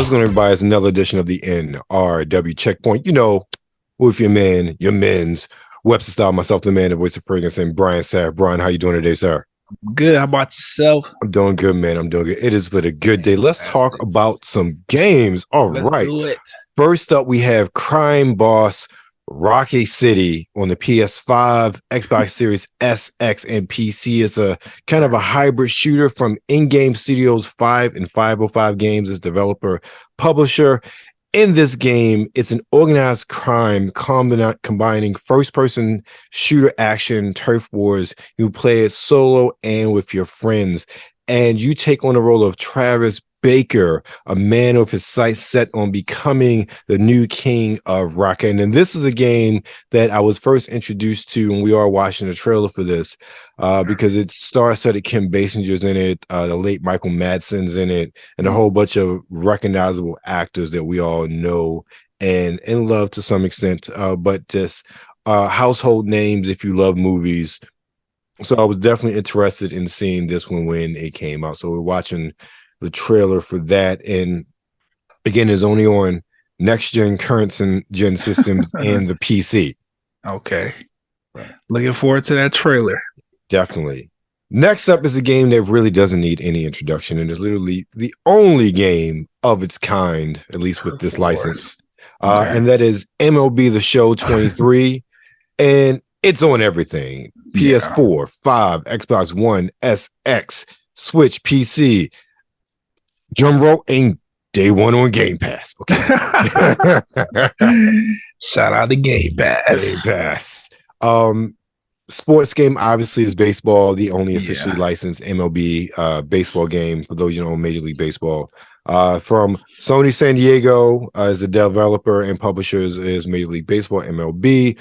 What's going on, everybody? It's another edition of the NRW Checkpoint. You know, with your men's WebsterStyle, myself, the man, the voice of fragrance, and Brian Sapph. Brian, how you doing today, sir? Good. How about yourself? I'm doing good, man. I'm doing good. It is but a good day. Let's talk about some games. Let's do it. First up, we have Crime Boss Rockay City on the PS5, Xbox Series S, X, and PC. It's a kind of a hybrid shooter from In-Game Studios 5 and 505 Games as developer, publisher. In this game, it's an organized crime combining first-person shooter action, turf wars. You play it solo and with your friends, and you take on the role of Travis Baker, a man with his sights set on becoming the new king of Rockay. And then this is a game that I was first introduced to, and we are watching the trailer for this because it star-studded Kim Basinger's in it, the late Michael Madsen's in it, and a whole bunch of recognizable actors that we all know and love to some extent, but just household names if you love movies. So I was definitely interested in seeing this one when it came out. So we're watching the trailer for that, and again, is only on next gen, current gen systems and the PC. Okay, looking forward to that trailer. Definitely. Next up is a game that really doesn't need any introduction, and is literally the only game of its kind, at least with this license, and that is MLB The Show 23, and it's on everything: PS4, 5, Xbox One, SX, Switch, PC. Drum roll, and day one on Game Pass. Okay. Shout out to Game Pass. Game Pass. Sports game obviously is baseball, the only officially licensed MLB baseball game for those you know Major League Baseball. From Sony San Diego as a developer and publishers is Major League Baseball, MLB.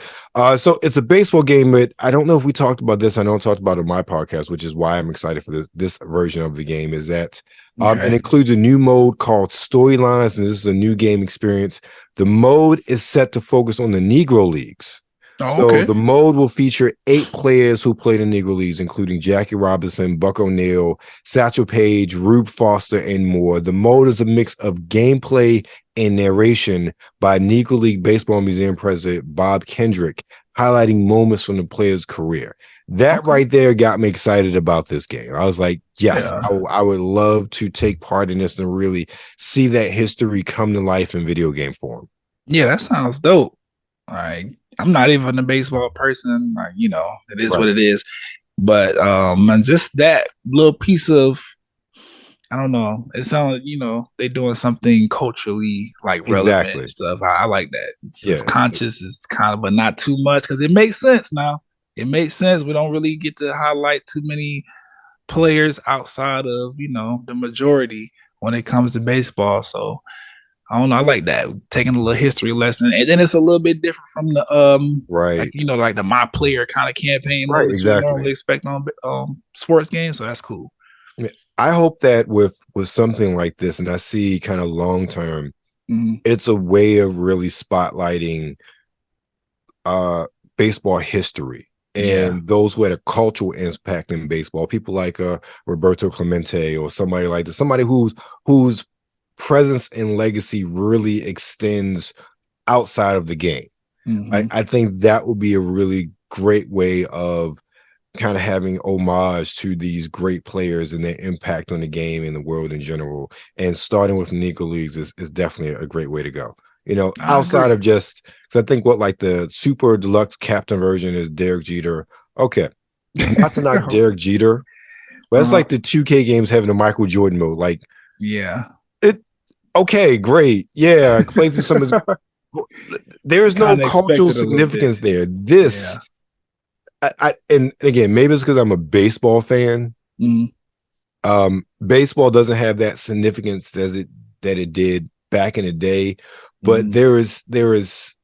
So it's a baseball game, but I don't know if we talked about this. I know I talked about it on my podcast, which is why I'm excited for this version of the game, is that it includes a new mode called Storylines, and this is a new game experience. The mode is set to focus on the Negro Leagues. So the mode will feature 8 players who play the Negro Leagues, including Jackie Robinson, Buck O'Neil, Satchel Paige, Rube Foster, and more. The mode is a mix of gameplay and narration by Negro League Baseball Museum President Bob Kendrick, highlighting moments from the player's career. That right there got me excited about this game. I was like, yes, I would love to take part in this and really see that history come to life in video game form. Yeah, that sounds dope. Like, I'm not even a baseball person. Like, you know, it is what it is. But just that little piece of, I don't know, it sounds like, you know, they're doing something culturally like relevant and stuff. I like that. It's conscious, it's kind of, but not too much, because it makes sense now. It makes sense. We don't really get to highlight too many players outside of, you know, the majority when it comes to baseball. So I don't know. I like that, taking a little history lesson, and then it's a little bit different from the like, you know, like the My Player kind of campaign, right? Exactly. You normally expect on sports games, so that's cool. I hope that with something like this, and I see kind of long term, it's a way of really spotlighting baseball history and those who had a cultural impact in baseball. People like Roberto Clemente or somebody like this, somebody whose presence and legacy really extends outside of the game. I think that would be a really great way of kind of having homage to these great players and their impact on the game and the world in general. And starting with Negro Leagues is definitely a great way to go. You know, outside of just, because I think like the super deluxe captain version is Derek Jeter. Okay, not to knock Derek Jeter, but it's like the 2K games having a Michael Jordan mode. Like, okay, great. Yeah, play through some of his. There's no cultural significance there. This, and again, maybe it's because I'm a baseball fan. Baseball doesn't have that significance that it did back in the day, but there is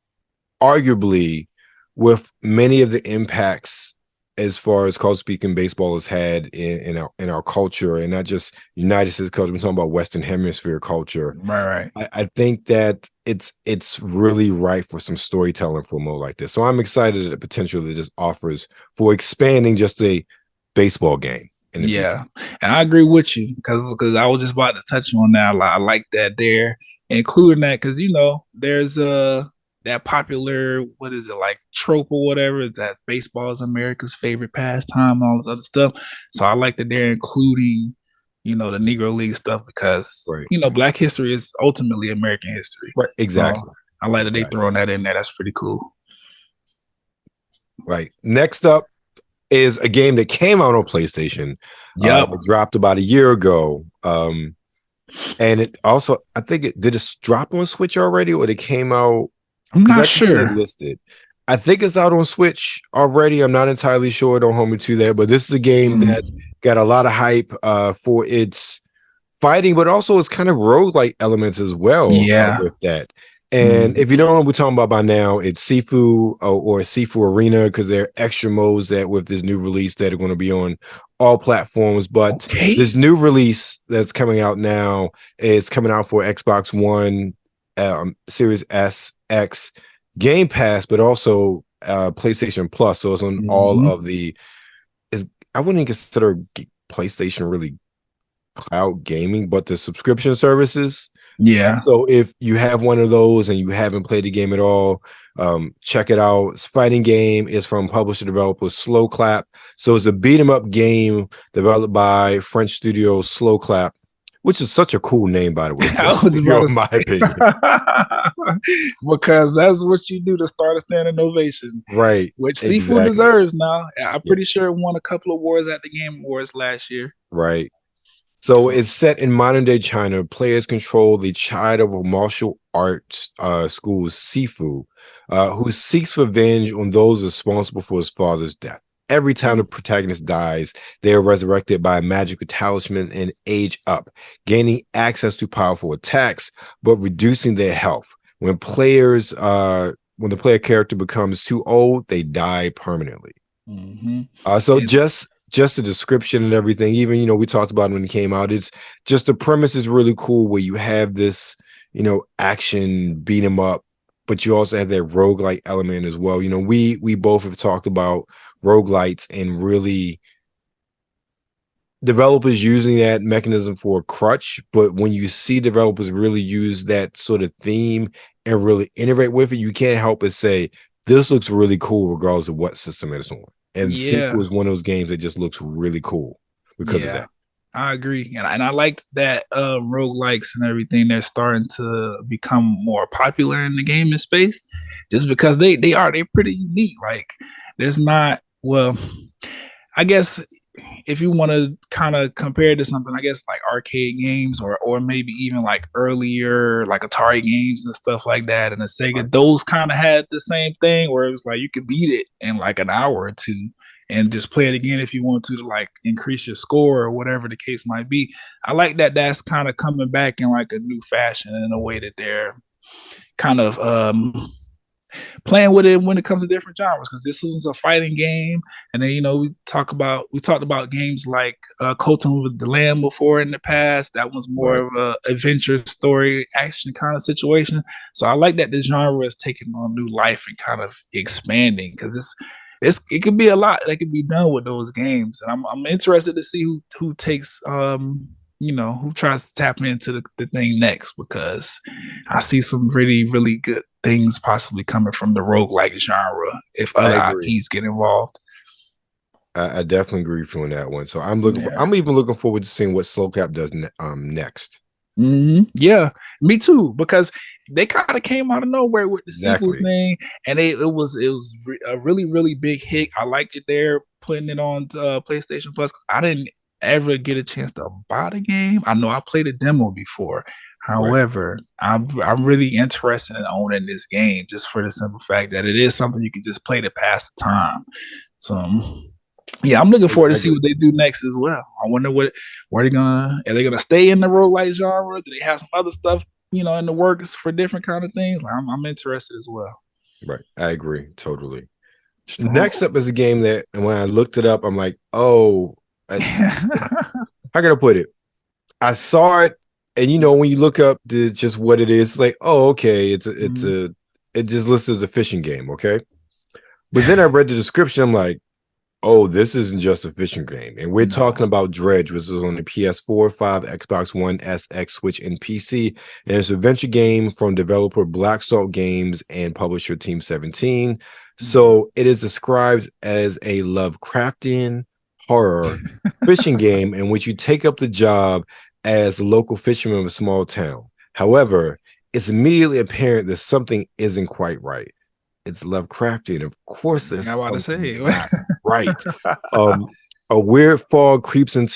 arguably, with many of the impacts as far as culture speaking baseball has had in our culture, and not just United States culture, we're talking about Western Hemisphere culture. Right. I think that it's really right for some storytelling for a mode like this. So I'm excited at the potential that this offers for expanding just a baseball game in the future. And I agree with you because I was just about to touch on that. I like that they're including that because there's that popular, what is it, like trope or whatever, that baseball is America's favorite pastime and all this other stuff. So I like that they're including the Negro League stuff because Black history is ultimately American history. Right, exactly. So I like that they throwing that in there. That's pretty cool. Right. Next up is a game that came out on PlayStation. It dropped about a year ago. And it also, I think did it drop on Switch already, or it came out? I'm not sure. Listed. I think it's out on Switch already. I'm not entirely sure. Don't hold me to that. But this is a game that's got a lot of hype for its fighting, but also it's kind of roguelike elements as well with that. And if you don't know what we're talking about by now, it's Sifu or Sifu Arena, because there are extra modes that with this new release that are going to be on all platforms. But this new release that's coming out now is coming out for Xbox One, Series S, X, Game Pass, but also PlayStation Plus. So it's on all of the. I wouldn't even consider PlayStation really cloud gaming, but the subscription services. Yeah. So if you have one of those and you haven't played the game at all, check it out. It's a fighting game. It's from publisher developer Slow Clap. So it's a beat 'em up game developed by French studio Slow Clap, which is such a cool name, by the way. In my opinion. Because that's what you do to start a standing ovation. Right. Which Sifu deserves now. I'm pretty sure it won a couple of awards at the Game Awards last year. Right. So it's set in modern day China. Players control the child of a martial arts school, Sifu, who seeks revenge on those responsible for his father's death. Every time the protagonist dies, they are resurrected by a magical talisman and age up, gaining access to powerful attacks, but reducing their health. When the player character becomes too old, they die permanently. So just the description and everything, even, we talked about it when it came out. It's just the premise is really cool where you have this, action beat 'em up, but you also have that roguelike element as well. We both have talked about roguelites and really developers using that mechanism for a crutch. But when you see developers really use that sort of theme and really integrate with it, you can't help but say, this looks really cool regardless of what system it's on. And Sifu is one of those games that just looks really cool because of that. I agree. And I like that roguelikes and everything, they're starting to become more popular in the gaming space just because they're pretty unique. Like there's not, I guess if you want to kind of compare it to something, I guess like arcade games or maybe even like earlier like Atari games and stuff like that, and the Sega, those kind of had the same thing where it was like you could beat it in like an hour or two and just play it again if you want to like increase your score or whatever the case might be. I like that that's kind of coming back in like a new fashion in a way that they're kind of playing with it when it comes to different genres, because this was a fighting game, and then we talked about games like Coton with the Lamb before in the past. That was more of a adventure story action kind of situation. So I like that the genre is taking on new life and kind of expanding, because it could be a lot that could be done with those games, and I'm interested to see who takes who tries to tap into the thing next, because I see some really, really good things possibly coming from the roguelike genre if other IPs get involved. I definitely agree with you on that one. So I'm even looking forward to seeing what Slowcap does next. Yeah, me too, because they kind of came out of nowhere with the Sifu thing, and it was a really, really big hit. I liked it there, putting it on PlayStation Plus, because I didn't ever get a chance to buy the game. I know I played a demo before. However, I'm really interested in owning this game just for the simple fact that it is something you can just play to pass the time. So I'm looking forward to see what they do next as well. I wonder are they gonna stay in the roguelike genre? Do they have some other stuff, in the works for different kind of things? I'm interested as well. Right. I agree totally. Next up is a game that, and when I looked it up, I'm like, how can I put it? I saw it, and when you look up just what it is, like, oh, okay, it just lists as a fishing game, okay. But then I read the description, I'm like, Oh, this isn't just a fishing game. And we're talking about Dredge, which is on the PS4, 5, Xbox One, S, X, Switch, and PC. And it's an adventure game from developer Black Salt Games and publisher Team 17. So it is described as a Lovecraftian horror fishing game in which you take up the job as a local fisherman of a small town. However, it's immediately apparent that something isn't quite right. It's Lovecraftian. Of course, there's something not right. A weird fog creeps in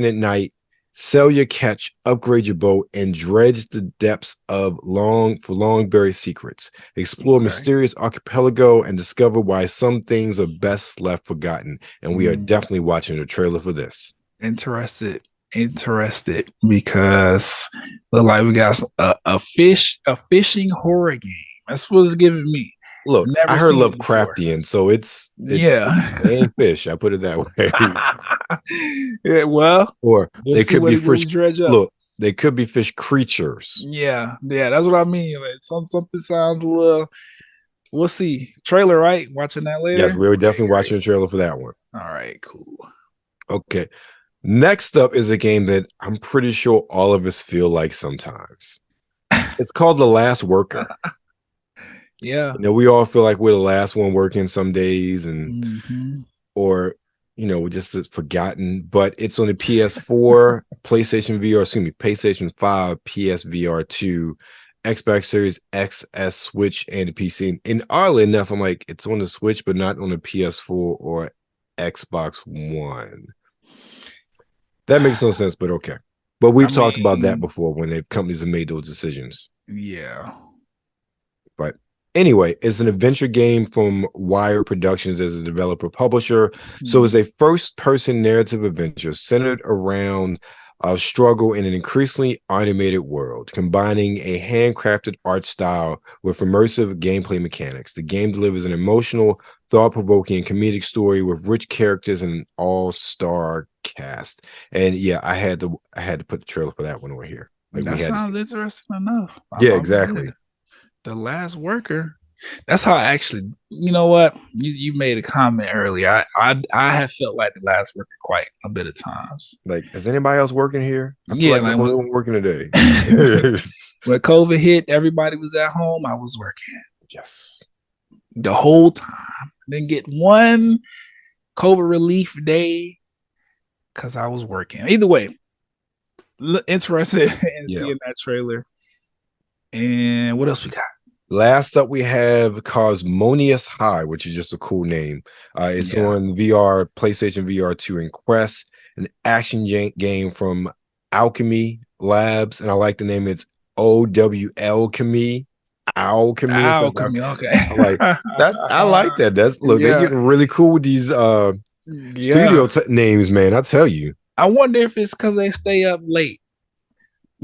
at night. Sell your catch, upgrade your boat, and dredge the depths of long buried secrets. Explore mysterious archipelago and discover why some things are best left forgotten. And we are definitely watching the trailer for this. Interested because look like we got a fishing horror game. That's what it's giving me. Look, I heard Lovecraftian, so it ain't fish. I put it that way. Yeah, well, or they could be fish. Look, they could be fish creatures. Yeah, that's what I mean. Like something sounds a little. We'll see. Trailer, right? Watching that later. Yes, we were definitely watching the trailer for that one. All right, cool. Okay, next up is a game that I'm pretty sure all of us feel like sometimes. It's called The Last Worker. Yeah, we all feel like we're the last one working some days, and or we're just forgotten. But it's on the PS4, PlayStation 5, PSVR 2, Xbox Series XS, Switch, and the PC. And oddly enough, I'm like, it's on the Switch, but not on the PS4 or Xbox One. That makes no sense, but okay. But we've talked about that before when companies have made those decisions. Yeah. But anyway, it's an adventure game from Wire Productions as a developer publisher. So it's a first-person narrative adventure centered around a struggle in an increasingly automated world, combining a handcrafted art style with immersive gameplay mechanics. The game delivers an emotional, thought-provoking, and comedic story with rich characters and an all-star cast. And yeah, I had to put the trailer for that one over here. Like, that sounds interesting enough. Yeah, exactly. The Last Worker. That's how I actually, you know what? You made a comment earlier. I have felt like The Last Worker quite a bit of times. Like, is anybody else working here? I feel like I'm the only one working today. When COVID hit, everybody was at home. I was working. Yes. The whole time. Didn't get one COVID relief day because I was working. Either way, interested in seeing that trailer. And what else we got? Last up, we have Cosmonius High, which is just a cool name. It's on VR, PlayStation VR 2, and Quest, an action game from Alchemy Labs. And I like the name. It's Alchemy. Alchemy. Okay. I'm like, I like that. They're getting really cool with these studio names, man. I tell you. I wonder if it's because they stay up late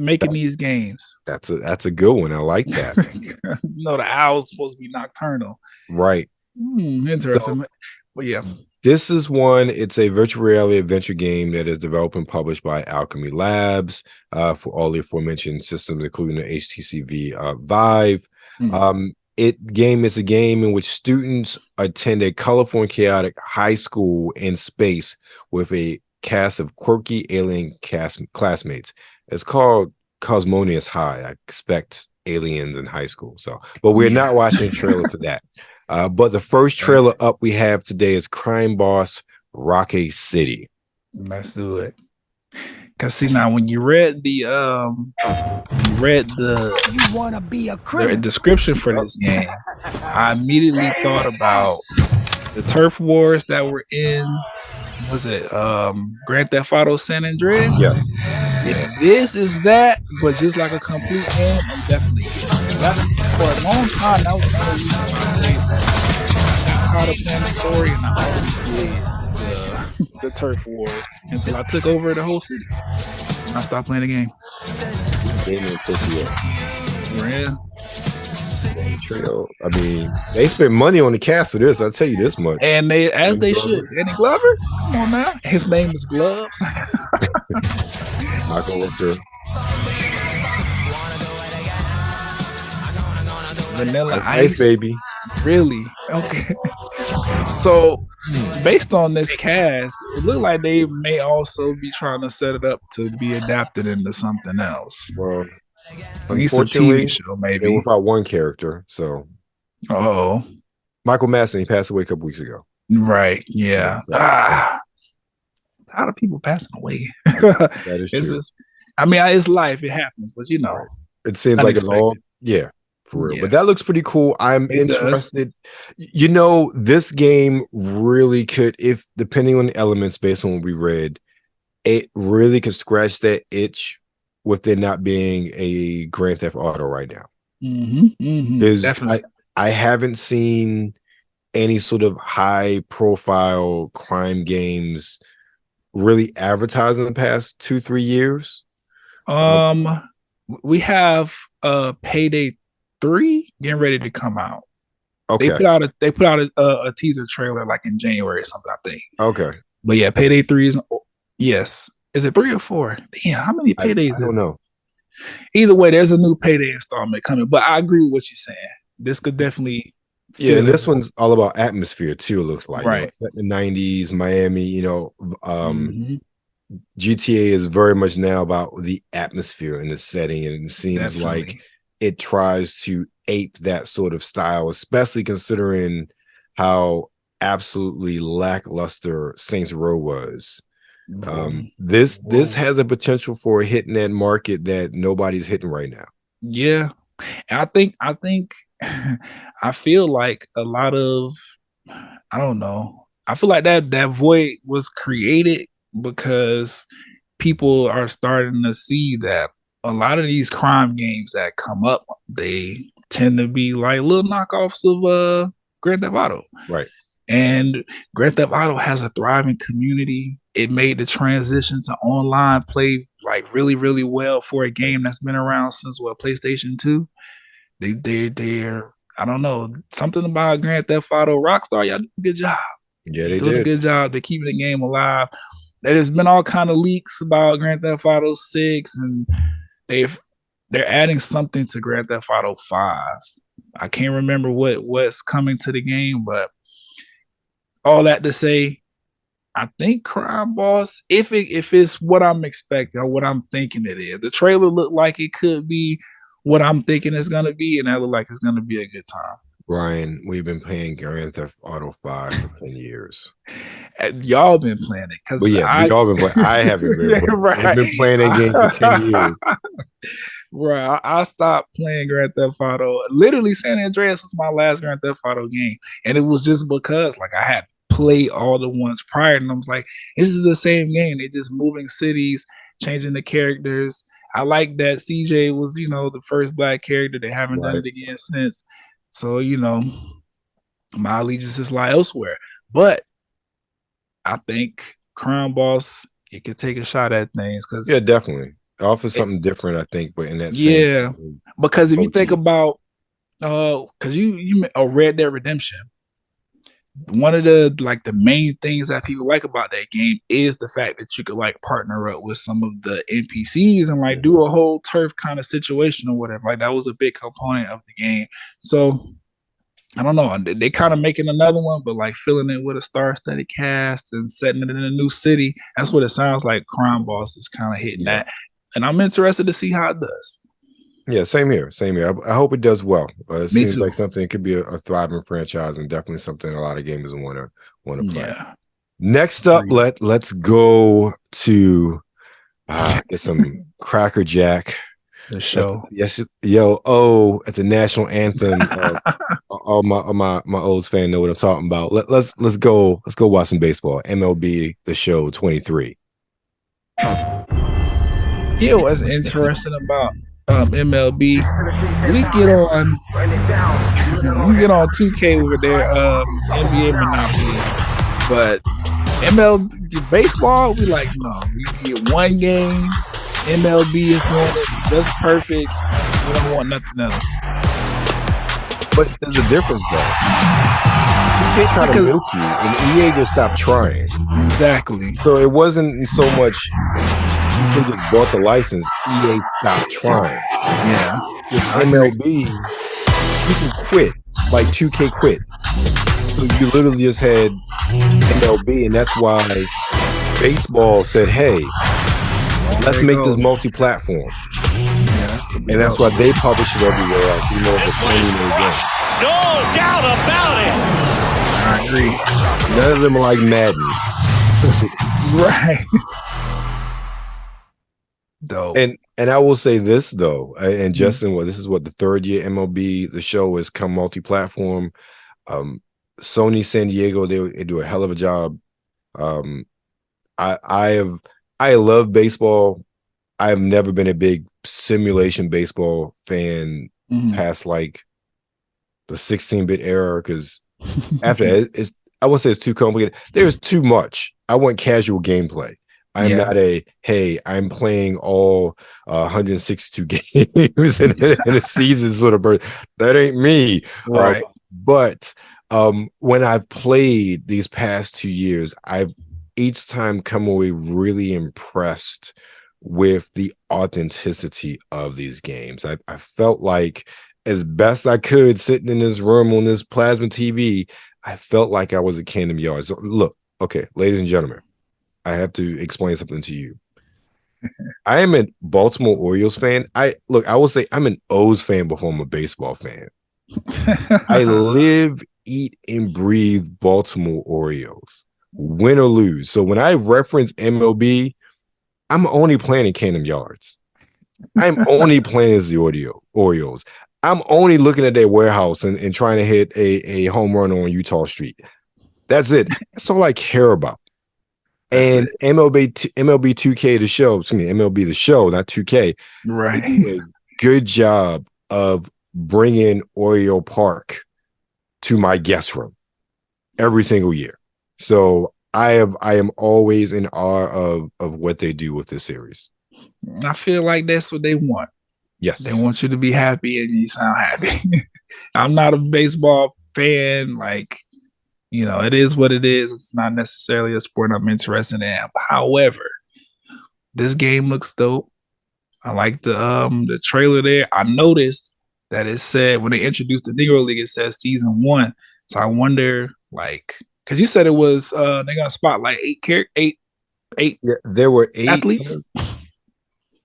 making these games. That's a good one. I like that. The owl's supposed to be nocturnal. Right. Interesting. But yeah. This is one. It's a virtual reality adventure game that is developed and published by Alchemy Labs for all the aforementioned systems, including the HTC Vive. It's a game in which students attend a colorful and chaotic high school in space with a cast of quirky alien classmates. It's called Cosmonius High. I expect aliens in high school. But we're not watching a trailer for that. But the first trailer up we have today is Crime Boss Rockay City. Let's do it. Cause see now, when you read the description for this game, I immediately thought about the turf wars that were in. Was it Grand Theft Auto San Andreas? Yes. If this is that, but just like a complete game, I'm definitely for a long time. That was the only reason why I caught up on the story, and I always played the turf wars until I took over the whole city. I stopped playing the game. Yeah. I mean, they spent money on the cast for this. I'll tell you this much. And they should. Eddie Glover? Come on now. His name is Gloves. Not gonna look good. Vanilla Ice, baby. Really? Okay. So, based on this cast, it looked like they may also be trying to set it up to be adapted into something else. Well, at least a TV show, maybe. They're without one character, so. Oh, Michael Madsen, he passed away a couple weeks ago. Right. Yeah. A lot of people passing away. That is true. I mean, it's life. It happens, but you know, right. It seems like it's all for real. Yeah. But that looks pretty cool. I'm interested. You know, this game really could, if depending on the elements based on what we read, it really could scratch that itch with there not being a Grand Theft Auto right now. Definitely. I haven't seen any sort of high profile crime games really advertised in the past 2-3 years. We have Payday 3 getting ready to come out. Okay. They put out a teaser trailer like in January or something, I think. Okay. But yeah, Payday 3 is yes. Is it 3 or 4? Damn, how many paydays I don't know. Either way, there's a new Payday installment coming. But I agree with what you're saying. This could definitely and this one's all about atmosphere too, it looks like. Right. Set in the 90s, Miami, GTA is very much now about the atmosphere and the setting, and it seems like it tries to ape that sort of style, especially considering how absolutely lackluster Saints Row was. This has a potential for hitting that market that nobody's hitting right now. Yeah. And I think I feel like a lot of, I don't know, I feel like that void was created because people are starting to see that a lot of these crime games that come up, they tend to be like little knockoffs of Grand Theft Auto. Right. And Grand Theft Auto has a thriving community. It made the transition to online play like really, really well for a game that's been around since PlayStation 2. They're I don't know, something about Grand Theft Auto. Rockstar, y'all did a good job. Yeah, they did a good job to keeping the game alive. There's been all kind of leaks about Grand Theft Auto 6, and they're adding something to Grand Theft Auto 5. I can't remember what's coming to the game, but all that to say, I think Crime Boss, if it's what I'm expecting or what I'm thinking it is, the trailer looked like it could be what I'm thinking it's gonna be, and that look like it's gonna be a good time. Brian, we've been playing Grand Theft Auto 5 for 10 years. Y'all been playing it because we all been playing. I haven't been. Right. I've been playing that game for 10 years. Right, I stopped playing Grand Theft Auto. Literally, San Andreas was my last Grand Theft Auto game, and it was just because like I had played all the ones prior, and I was like, this is the same game. They're just moving cities, changing the characters. I like that CJ was, the first black character. They haven't done it again since. So, my allegiance lie elsewhere. But I think Crime Boss, it could take a shot at things. Yeah, definitely. It offers something different, I think, but in that because if you think about because you Red Dead Redemption, one of the main things that people like about that game is the fact that you could partner up with some of the NPCs and do a whole turf kind of situation or whatever. That was a big component of the game. So I don't know. They kind of making another one, but filling it with a star-studded cast and setting it in a new city. That's what it sounds like. Crime Boss is kind of hitting that, and I'm interested to see how it does. Yeah, same here. I hope it does well. It seems like something, it could be a thriving franchise and definitely something a lot of gamers want to play. Yeah. Next up, let's go to get some Cracker Jack. The show. At the national anthem. All my Olds fan know what I'm talking about. Let's go watch some baseball. MLB The Show 23. What's interesting about MLB, we get on 2K with their NBA Monopoly, but MLB baseball, we no, we get one game. MLB is doing it just perfect. We don't want nothing else. But there's a difference though. They try to milk you, and EA just stopped trying. Exactly. So it wasn't so much. They just bought the license. EA stopped trying. Yeah. With MLB, you can quit. 2K quit. So you literally just had MLB, and that's why baseball said, "Hey, let's make this multi-platform." And that's why they publish it everywhere else. You know, the Sony knows. No doubt about it. I agree. None of them are like Madden. Right. Dope. And I will say this though, and Justin, this is what the third year MLB the show has come multi-platform. Sony San Diego, they do a hell of a job. I love baseball. I have never been a big simulation baseball fan past like the 16-bit era, because after that, I won't say it's too complicated. There's too much. I want casual gameplay. I'm not I'm playing all 162 games in a season sort of person. That ain't me. Right. But when I've played these past 2 years, I've each time come away really impressed with the authenticity of these games. I felt like, as best I could, sitting in this room on this plasma TV, I felt like I was at Kingdom Yards. So look, okay, ladies and gentlemen, I have to explain something to you. I am a Baltimore Orioles fan. I will say I'm an O's fan before I'm a baseball fan. I live, eat, and breathe Baltimore Orioles, win or lose. So when I reference MLB, I'm only playing in Kingdom Yards. I'm only playing as the Orioles. I'm only looking at their warehouse and trying to hit a home run on Utah Street. That's it. That's all I care about. And MLB 2K, the show, MLB the show, not 2K. Right. Did a good job of bringing Oriole Park to my guest room every single year. So I am always in awe of what they do with this series. I feel like that's what they want. Yes. They want you to be happy and you sound happy. I'm not a baseball fan. Like, you know, it is what it is. It's not necessarily a sport I'm interested in. However, this game looks dope. I like the trailer there. I noticed that it said, when they introduced the Negro League, it says season 1. So I wonder, like, because you said it was they're gonna spotlight eight. Yeah, there were 8 athletes.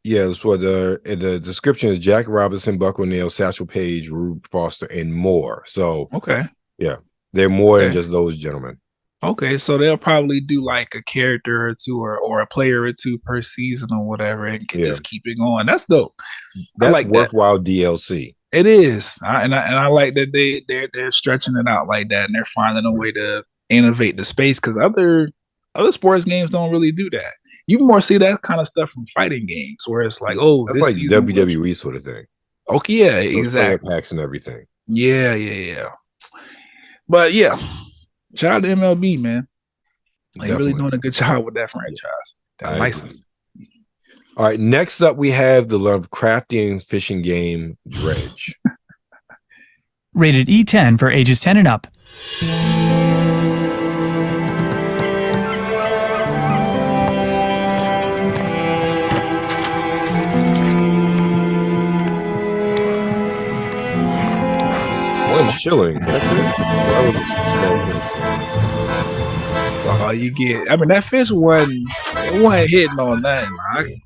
Yeah, that's what the description is: Jack Robinson, Buck O'Neil, Satchel Paige, Rube Foster, and more. So okay, yeah, they're more than just those gentlemen. Okay, so they'll probably do like a character or two or a player or two per season or whatever, and can just keep it going. That's dope. That's like worthwhile DLC. It is, and I like that they're stretching it out like that, and they're finding a way to innovate the space, because other sports games don't really do that. You more see that kind of stuff from fighting games, where it's like, oh, that's like WWE sort of thing. Okay, yeah, exactly. Packs and everything. Yeah. But yeah, shout out to MLB, man. Like, really doing a good job with that franchise, that license. All right, next up we have the Lovecraftian fishing game Dredge. Rated E10 for ages 10 and up. One shilling. That's it. That was a small fish. You get. I mean, that fish wasn't hitting on nothing.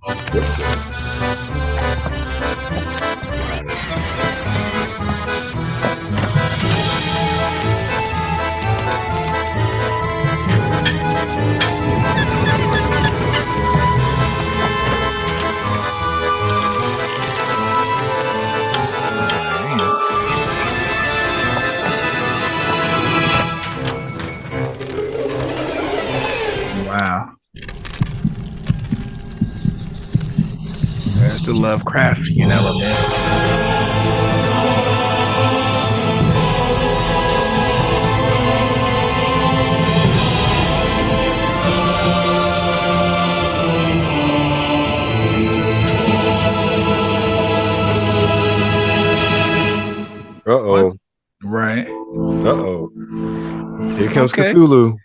Wow. There's the Lovecraftian element. Uh-oh. Right. Uh-oh. Here comes Cthulhu.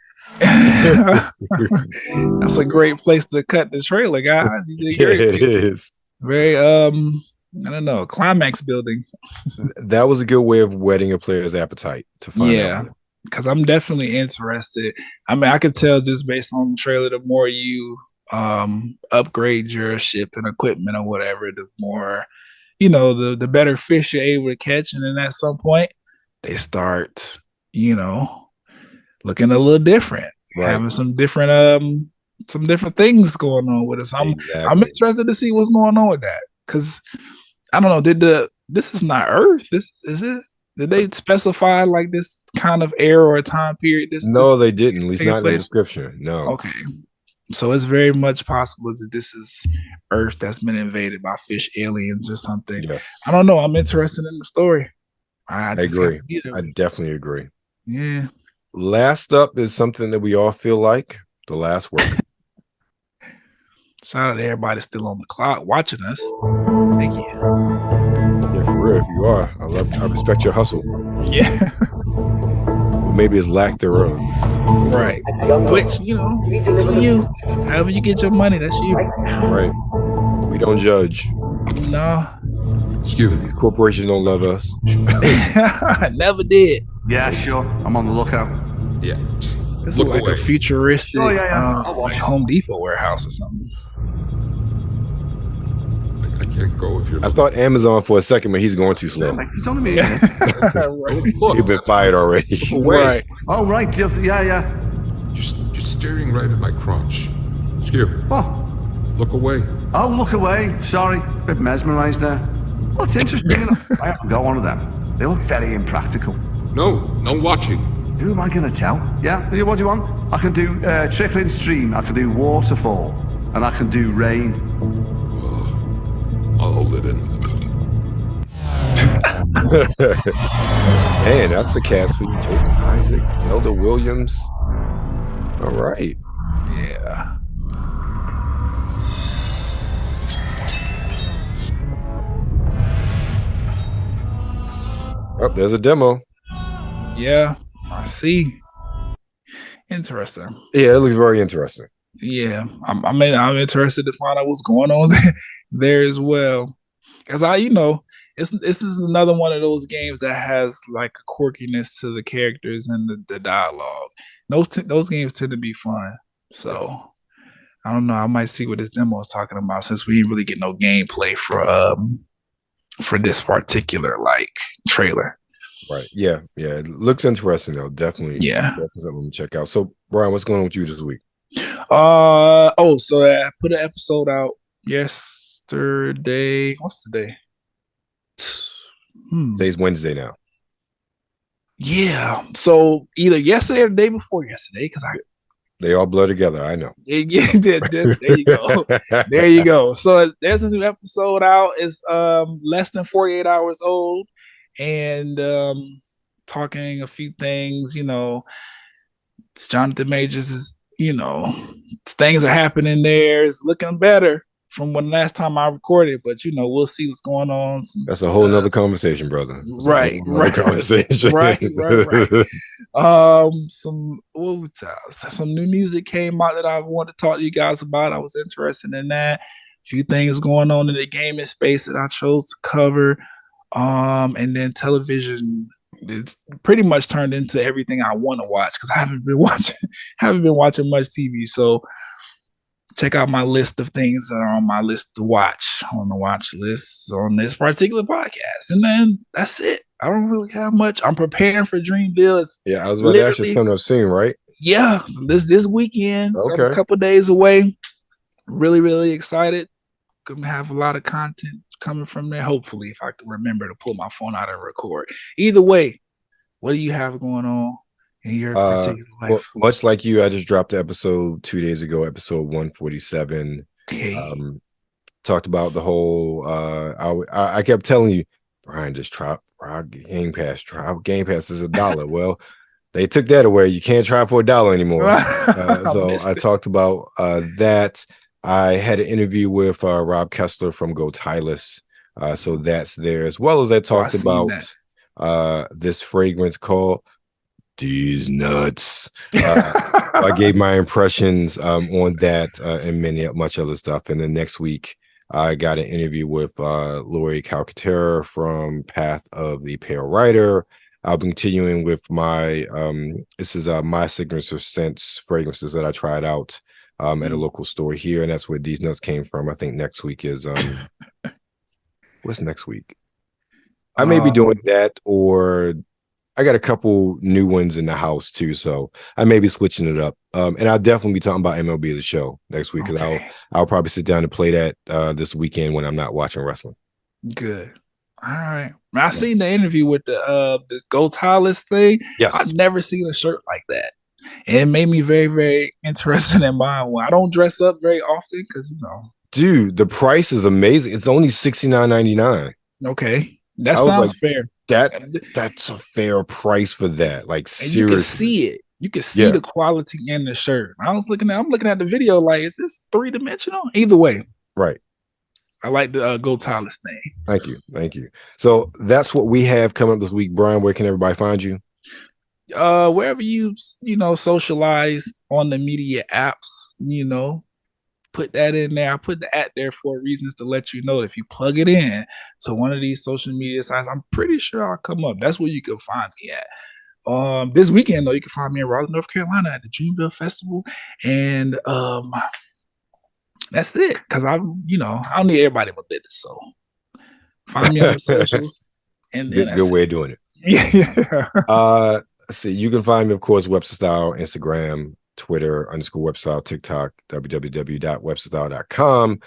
That's a great place to cut the trailer, guys. It is. Very I don't know, climax building. That was a good way of whetting a player's appetite to find out. because I'm definitely interested. I mean, I could tell just based on the trailer, the more you upgrade your ship and equipment or whatever, the more, the better fish you're able to catch. And then at some point, they start, looking a little different, having some different things going on with us. I'm interested to see what's going on with that, because I don't know. This is not Earth. This is it. Did they specify like this kind of era or time period? No, they didn't. At least not in the description. No. Okay. So it's very much possible that this is Earth that's been invaded by fish aliens or something. Yes. I don't know. I'm interested in the story. I agree. I definitely agree. Yeah. Last up is something that we all feel like the last word. Shout out to everybody still on the clock watching us. Thank you. Yeah, for real. You are. I respect your hustle. Yeah. Maybe it's lack thereof. Right. Which, you. However you get your money, that's you. Right. We don't judge. No. Excuse me. Corporations don't love us. Never did. Yeah, sure. I'm on the lookout. Yeah. This is like a futuristic like Home Depot warehouse or something. I can't go if you're. I thought Amazon for a second, but he's going too slow. It's only me. You've been fired already. Right. Oh, right. Yeah. You're staring right at my crotch. Excuse. What? Look away. Oh, look away. Sorry. A bit mesmerized there. Well, it's interesting. I haven't got one of them. They look very impractical. No watching. Who am I going to tell? Yeah? What do you want? I can do trickling stream. I can do waterfall. And I can do rain. I'll hold it in. Man, that's the cast for you. Jason Isaacs, Zelda Williams. All right. Yeah. Oh, there's a demo. Yeah, I see. Interesting. Yeah, it looks very interesting. Yeah, I'm interested to find out what's going on there as well. Because this is another one of those games that has like a quirkiness to the characters and the dialogue. Those games tend to be fun. So yes. I don't know. I might see what this demo is talking about, since we didn't really get no gameplay for this particular like trailer. Right. Yeah. It looks interesting though. Definitely. Yeah. Definitely something to check out. So Brian, what's going on with you this week? So I put an episode out yesterday. What's today? Today's Wednesday now. Yeah. So either yesterday or the day before yesterday, because they all blur together. I know. Yeah, there you go. There you go. So there's a new episode out. It's less than 48 hours old, and talking a few things. It's Jonathan Majors is. Things are happening there. It's looking better from when last time I recorded, but we'll see what's going on. That's a whole nother conversation, brother. Right. Conversation. Right. Some new music came out that I wanted to talk to you guys about. I was interested in that. A few things going on in the gaming space that I chose to cover. And then television. It's pretty much turned into everything I want to watch, because I haven't been watching much TV. So check out my list of things that are on my list to watch on the watch list on this particular podcast. And then that's it. I don't really have much. I'm preparing for Dreamville. I was about to ask you, it's coming up soon, right? Yeah, this weekend. Okay. A couple days away. Really, really excited. Gonna have a lot of content coming from there, hopefully, if I can remember to pull my phone out and record. Either way, what do you have going on in your particular life? Well, much like you, I just dropped the episode 2 days ago, episode 147. Okay. Talked about the whole I kept telling you, Brian, just try Game Pass. Try Game Pass is $1. Well, they took that away. You can't try for $1 anymore. So I talked about that. I had an interview with Rob Kessler from Go Tyless. So that's there, as well as I talked about this fragrance called These Nuts. I gave my impressions on that and much other stuff. And then next week, I got an interview with Lori Calcaterra from Path of the Pale Rider. I'll be continuing with my this is my signature scents fragrances that I tried out at a local store here, and that's where these nuts came from. I think next week is what's next week? I may be doing that, or I got a couple new ones in the house too, so I may be switching it up. And I'll definitely be talking about MLB The Show next week, because I'll probably sit down and play that this weekend when I'm not watching wrestling. Good. All right. I seen the interview with the Go Tireless thing. Yes. I've never seen a shirt like that. And it made me very, very interested in buying one. I don't dress up very often because, you know. Dude, the price is amazing. It's only $69.99. Okay. That sounds fair. That's a fair price for that. Like, seriously. You can see it. You can see the quality in the shirt. I'm looking at the video like, is this 3-dimensional? Either way. Right. I like the Go Tireless thing. Thank you. So that's what we have coming up this week. Brian, where can everybody find you? Wherever you socialize on the media apps, put that in there. I put the at there for reasons to let you know that if you plug it in to one of these social media sites, I'm pretty sure I'll come up. That's where you can find me at. This weekend though, you can find me in Raleigh, North Carolina at the Dreamville Festival, and that's it. Because I don't need everybody in my business. So find me on the socials. And then good way of doing it. Yeah. Let's see. You can find me, of course, WebsterStyle, Instagram, Twitter, _WebsterStyle, TikTok, www.websterstyle.com.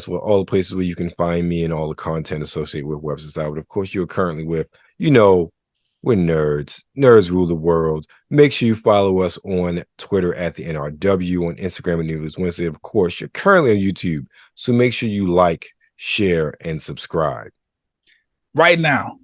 So all the places where you can find me and all the content associated with WebsterStyle. But of course, you're currently with, we're nerds. Nerds rule the world. Make sure you follow us on Twitter at the NRW, on Instagram at News Wednesday. Of course, you're currently on YouTube. So make sure you like, share, and subscribe. Right now.